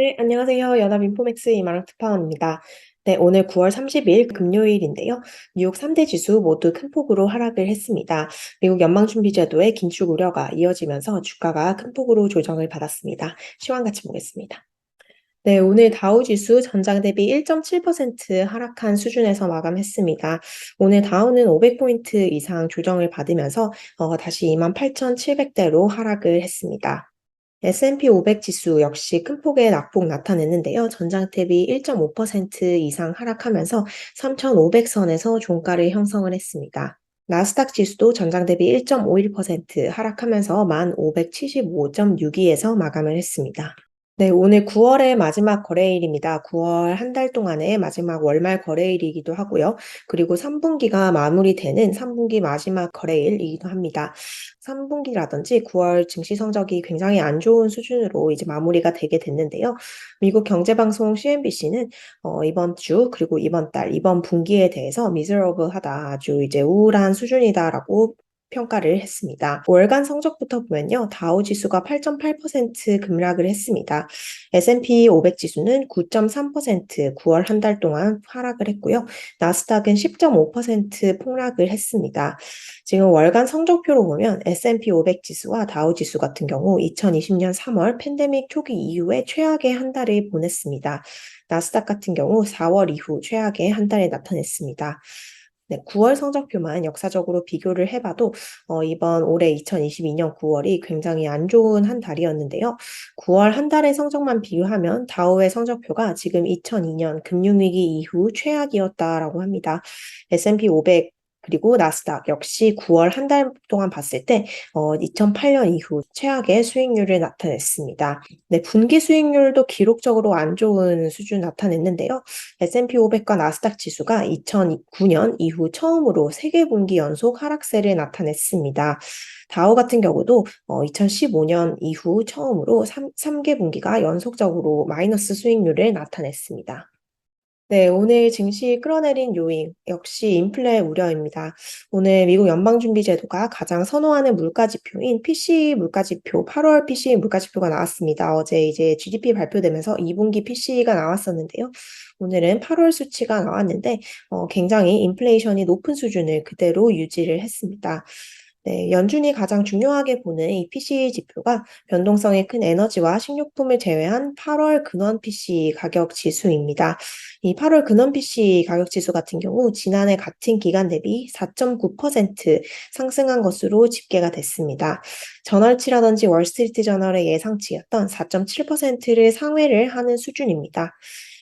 네, 안녕하세요. 연합인포맥스 이마랑 특파원입니다. 네, 오늘 9월 30일 금요일인데요. 뉴욕 3대 지수 모두 큰 폭으로 하락을 했습니다. 미국 연방준비제도의 긴축 우려가 이어지면서 주가가 큰 폭으로 조정을 받았습니다. 시황 같이 보겠습니다. 네, 오늘 다우 지수 전장 대비 1.7% 하락한 수준에서 마감했습니다. 오늘 다우는 500포인트 이상 조정을 받으면서 다시 28,700대로 하락을 했습니다. S&P 500 지수 역시 큰 폭의 낙폭 나타냈는데요. 전장 대비 1.5% 이상 하락하면서 3,500선에서 종가를 형성을 했습니다. 나스닥 지수도 전장 대비 1.51% 하락하면서 1575.62에서 마감을 했습니다. 네, 오늘 9월의 마지막 거래일입니다. 9월 한 달 동안의 마지막 월말 거래일이기도 하고요. 그리고 3분기가 마무리되는 3분기 마지막 거래일이기도 합니다. 3분기라든지 9월 증시 성적이 굉장히 안 좋은 수준으로 이제 마무리가 되게 됐는데요. 미국 경제방송 CNBC는 이번 주 그리고 이번 달, 이번 분기에 대해서 미저러블하다, 아주 이제 우울한 수준이다라고 평가를 했습니다. 월간 성적부터 보면요. 다우 지수가 8.8% 급락을 했습니다. S&P 500 지수는 9.3% 9월 한 달 동안 하락을 했고요. 나스닥은 10.5% 폭락을 했습니다. 지금 월간 성적표로 보면 S&P 500 지수와 다우 지수 같은 경우 2020년 3월 팬데믹 초기 이후에 최악의 한 달을 보냈습니다. 나스닥 같은 경우 4월 이후 최악의 한 달을 나타냈습니다. 네, 9월 성적표만 역사적으로 비교를 해봐도 이번 올해 2022년 9월이 굉장히 안 좋은 한 달이었는데요. 9월 한 달의 성적만 비교하면 다우의 성적표가 지금 2002년 금융위기 이후 최악이었다라고 합니다. S&P 500 그리고 나스닥 역시 9월 한 달 동안 봤을 때 2008년 이후 최악의 수익률을 나타냈습니다. 네, 분기 수익률도 기록적으로 안 좋은 수준 나타냈는데요. S&P 500과 나스닥 지수가 2009년 이후 처음으로 3개 분기 연속 하락세를 나타냈습니다. 다우 같은 경우도 2015년 이후 처음으로 3개 분기가 연속적으로 마이너스 수익률을 나타냈습니다. 네, 오늘 증시 끌어내린 요인 역시 인플레 우려입니다. 오늘 미국 연방준비제도가 가장 선호하는 물가지표인 PCE 물가지표, 8월 PCE 물가지표가 나왔습니다. 어제 이제 GDP 발표되면서 2분기 PCE가 나왔었는데요. 오늘은 8월 수치가 나왔는데 굉장히 인플레이션이 높은 수준을 그대로 유지를 했습니다. 네, 연준이 가장 중요하게 보는 이 PCE 지표가 변동성이 큰 에너지와 식료품을 제외한 8월 근원 PC 가격 지수입니다. 이 8월 근원 PC 가격 지수 같은 경우 지난해 같은 기간 대비 4.9% 상승한 것으로 집계가 됐습니다. 저널치라든지 월스트리트 저널의 예상치였던 4.7%를 상회를 하는 수준입니다.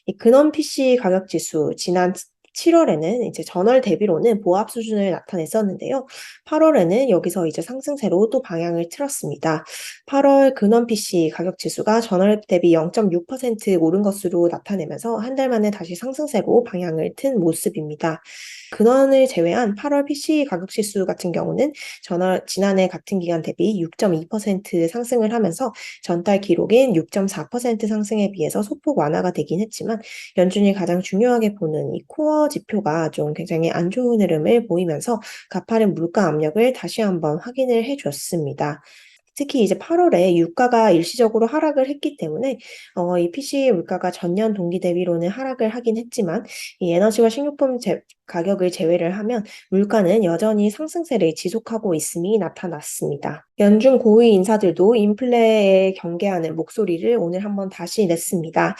이 근원 PC 가격 지수 지난 7월에는 이제 전월 대비로는 보합 수준을 나타냈었는데요. 8월에는 여기서 이제 상승세로 또 방향을 틀었습니다. 8월 근원 PC 가격 지수가 전월 대비 0.6% 오른 것으로 나타내면서 한 달 만에 다시 상승세로 방향을 튼 모습입니다. 근원을 제외한 8월 PC 가격 지수 같은 경우는 지난해 같은 기간 대비 6.2% 상승을 하면서 전달 기록인 6.4% 상승에 비해서 소폭 완화가 되긴 했지만 연준이 가장 중요하게 보는 이 코어 지표가 좀 굉장히 안 좋은 흐름을 보이면서 가파른 물가 압력을 다시 한번 확인을 해줬습니다. 특히 이제 8월에 유가가 일시적으로 하락을 했기 때문에 이 PC 물가가 전년 동기 대비로는 하락을 하긴 했지만 이 에너지와 식료품 가격을 제외를 하면 물가는 여전히 상승세를 지속하고 있음이 나타났습니다. 연준 고위 인사들도 인플레에 경계하는 목소리를 오늘 한번 다시 냈습니다.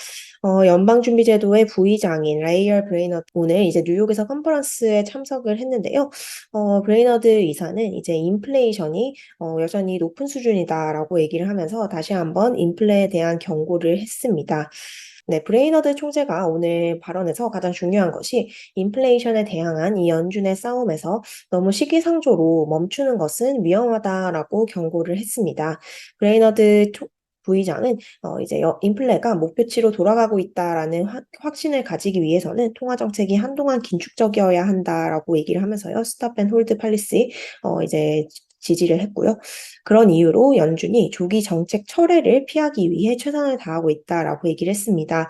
연방준비제도의 부의장인 라이얼 브레이너드 오늘 이제 뉴욕에서 컨퍼런스에 참석을 했는데요. 브레이너드 이사는 이제 인플레이션이 여전히 높은 수준이다라고 얘기를 하면서 다시 한번 인플레에 대한 경고를 했습니다. 네, 브레이너드 총재가 오늘 발언에서 가장 중요한 것이 인플레이션에 대항한 이 연준의 싸움에서 너무 시기상조로 멈추는 것은 위험하다라고 경고를 했습니다. 브레이너드 부의장은 이제 인플레가 목표치로 돌아가고 있다라는 확신을 가지기 위해서는 통화 정책이 한동안 긴축적이어야 한다라고 얘기를 하면서요. 스탑 앤 홀드 팔리시 이제 지지를 했고요. 그런 이유로 연준이 조기 정책 철회를 피하기 위해 최선을 다하고 있다라고 얘기를 했습니다.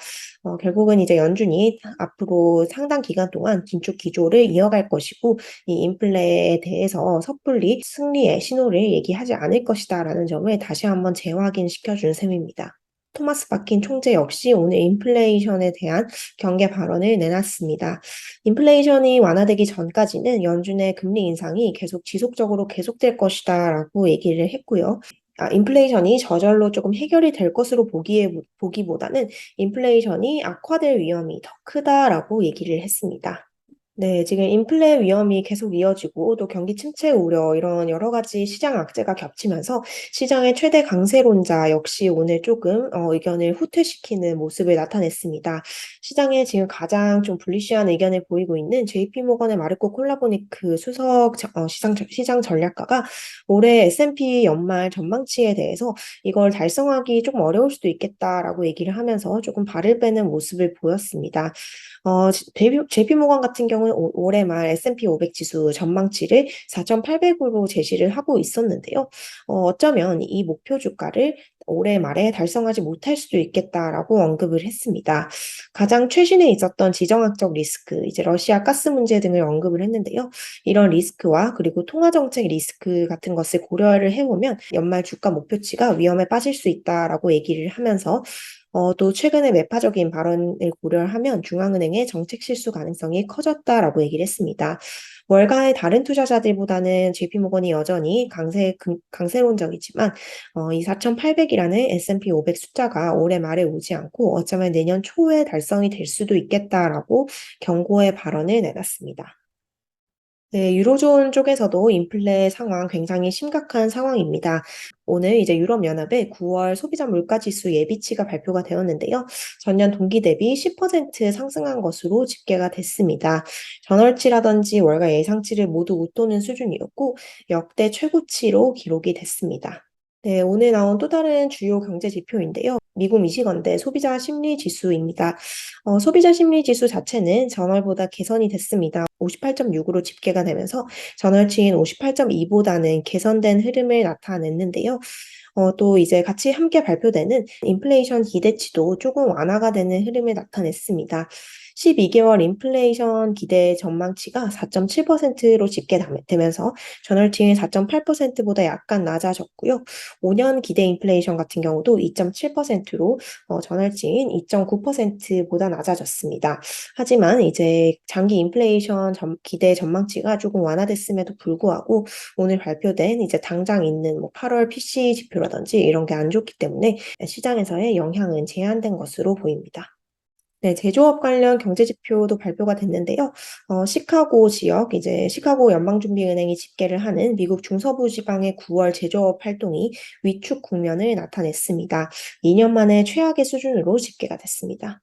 결국은 이제 연준이 앞으로 상당 기간 동안 긴축 기조를 이어갈 것이고 이 인플레에 대해서 섣불리 승리의 신호를 얘기하지 않을 것이다라는 점을 다시 한번 재확인시켜준 셈입니다. 토마스 바킨 총재 역시 오늘 인플레이션에 대한 경계 발언을 내놨습니다. 인플레이션이 완화되기 전까지는 연준의 금리 인상이 계속 지속적으로 계속될 것이다라고 얘기를 했고요. 인플레이션이 저절로 조금 해결이 될 것으로 보기보다는 인플레이션이 악화될 위험이 더 크다라고 얘기를 했습니다. 네, 지금 인플레 위험이 계속 이어지고 또 경기 침체 우려 이런 여러 가지 시장 악재가 겹치면서 시장의 최대 강세론자 역시 오늘 조금 의견을 후퇴시키는 모습을 나타냈습니다. 시장에 지금 가장 좀 불리시한 의견을 보이고 있는 JP모건의 마르코 콜라보니크 시장 전략가가 올해 S&P 연말 전망치에 대해서 이걸 달성하기 조금 어려울 수도 있겠다라고 얘기를 하면서 조금 발을 빼는 모습을 보였습니다. JP모건 같은 경우는 올해 말 S&P 500 지수 전망치를 4,800으로 제시를 하고 있었는데요. 어쩌면 이 목표 주가를 올해 말에 달성하지 못할 수도 있겠다라고 언급을 했습니다. 가장 최신에 있었던 지정학적 리스크, 이제 러시아 가스 문제 등을 언급을 했는데요. 이런 리스크와 그리고 통화정책 리스크 같은 것을 고려를 해보면 연말 주가 목표치가 위험에 빠질 수 있다라고 얘기를 하면서 또 최근에 매파적인 발언을 고려하면 중앙은행의 정책 실수 가능성이 커졌다라고 얘기를 했습니다. 월가의 다른 투자자들보다는 JP모건이 여전히 강세론적이지만 이 4,800이라는 S&P 500 숫자가 올해 말에 오지 않고 어쩌면 내년 초에 달성이 될 수도 있겠다라고 경고의 발언을 내놨습니다. 네, 유로존 쪽에서도 인플레 상황 굉장히 심각한 상황입니다. 오늘 이제 유럽연합의 9월 소비자 물가지수 예비치가 발표가 되었는데요. 전년 동기 대비 10% 상승한 것으로 집계가 됐습니다. 전월치라든지 월가 예상치를 모두 웃도는 수준이었고 역대 최고치로 기록이 됐습니다. 네, 오늘 나온 또 다른 주요 경제 지표인데요. 미국 미시건대 소비자 심리 지수입니다. 소비자 심리 지수 자체는 전월보다 개선이 됐습니다. 58.6으로 집계가 되면서 전월치인 58.2보다는 개선된 흐름을 나타냈는데요. 또 이제 같이 함께 발표되는 인플레이션 기대치도 조금 완화가 되는 흐름을 나타냈습니다. 12개월 인플레이션 기대 전망치가 4.7%로 집계되면서 전월치인 4.8%보다 약간 낮아졌고요. 5년 기대 인플레이션 같은 경우도 2.7%로 전월치인 2.9%보다 낮아졌습니다. 하지만 이제 장기 인플레이션 기대 전망치가 조금 완화됐음에도 불구하고 오늘 발표된 이제 당장 있는 뭐 8월 PCE 지표라든지 이런 게 안 좋기 때문에 시장에서의 영향은 제한된 것으로 보입니다. 네, 제조업 관련 경제 지표도 발표가 됐는데요. 시카고 지역, 이제 시카고 연방준비은행이 집계를 하는 미국 중서부 지방의 9월 제조업 활동이 위축 국면을 나타냈습니다. 2년 만에 최악의 수준으로 집계가 됐습니다.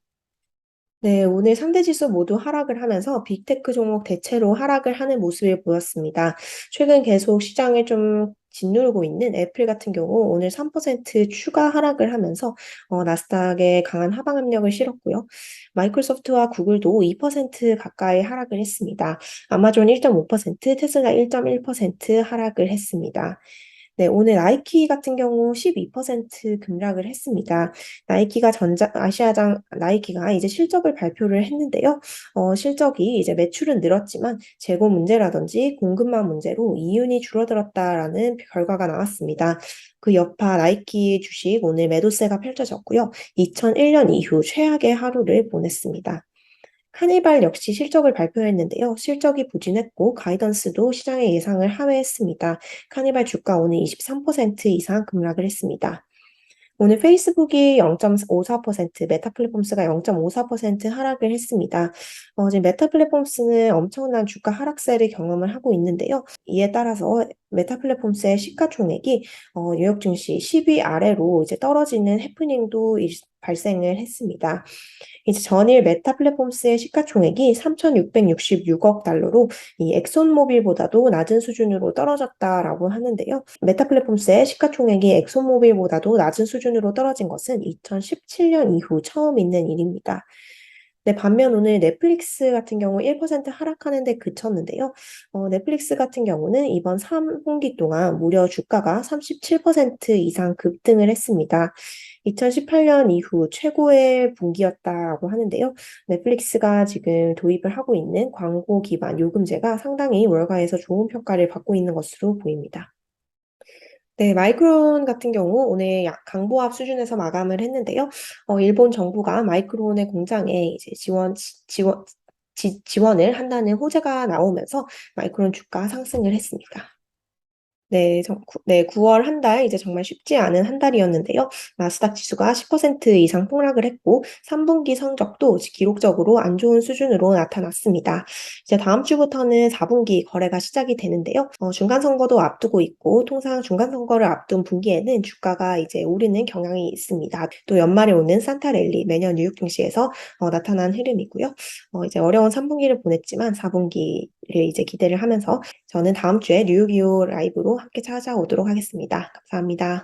네, 오늘 상대 지수 모두 하락을 하면서 빅테크 종목 대체로 하락을 하는 모습을 보였습니다. 최근 계속 시장을 좀 짓누르고 있는 애플 같은 경우 오늘 3% 추가 하락을 하면서 나스닥에 강한 하방 압력을 실었고요. 마이크로소프트와 구글도 2% 가까이 하락을 했습니다. 아마존 1.5%, 테슬라 1.1% 하락을 했습니다. 네, 오늘 나이키 같은 경우 12% 급락을 했습니다. 나이키가 이제 실적을 발표를 했는데요. 실적이 이제 매출은 늘었지만 재고 문제라든지 공급망 문제로 이윤이 줄어들었다라는 결과가 나왔습니다. 그 여파 나이키 주식 오늘 매도세가 펼쳐졌고요. 2001년 이후 최악의 하루를 보냈습니다. 카니발 역시 실적을 발표했는데요. 실적이 부진했고 가이던스도 시장의 예상을 하회했습니다. 카니발 주가 오늘 23% 이상 급락을 했습니다. 오늘 페이스북이 0.54%, 메타 플랫폼스가 0.54% 하락을 했습니다. 지금 메타 플랫폼스는 엄청난 주가 하락세를 경험을 하고 있는데요. 이에 따라서 메타 플랫폼스의 시가총액이 뉴욕 증시 10위 아래로 이제 떨어지는 해프닝도 발생을 했습니다. 이제 전일 메타 플랫폼스의 시가총액이 3,666억 달러로 이 엑손모빌보다도 낮은 수준으로 떨어졌다라고 하는데요. 메타 플랫폼스의 시가총액이 엑손모빌보다도 낮은 수준으로 떨어진 것은 2017년 이후 처음 있는 일입니다. 네, 반면 오늘 넷플릭스 같은 경우 1% 하락하는 데 그쳤는데요. 넷플릭스 같은 경우는 이번 3분기 동안 무려 주가가 37% 이상 급등을 했습니다. 2018년 이후 최고의 분기였다고 하는데요. 넷플릭스가 지금 도입을 하고 있는 광고 기반 요금제가 상당히 월가에서 좋은 평가를 받고 있는 것으로 보입니다. 네, 마이크론 같은 경우 오늘 약 강보합 수준에서 마감을 했는데요. 일본 정부가 마이크론의 공장에 이제 지원을 한다는 호재가 나오면서 마이크론 주가 상승을 했습니다. 네, 9월 한 달, 이제 정말 쉽지 않은 한 달이었는데요. 나스닥 지수가 10% 이상 폭락을 했고, 3분기 성적도 기록적으로 안 좋은 수준으로 나타났습니다. 이제 다음 주부터는 4분기 거래가 시작이 되는데요. 중간 선거도 앞두고 있고, 통상 중간 선거를 앞둔 분기에는 주가가 이제 오르는 경향이 있습니다. 또 연말에 오는 산타랠리, 매년 뉴욕 증시에서 나타난 흐름이고요. 이제 어려운 3분기를 보냈지만 4분기를 이제 기대를 하면서 저는 다음 주에 뉴욕 이후 라이브로 함께 찾아오도록 하겠습니다. 감사합니다.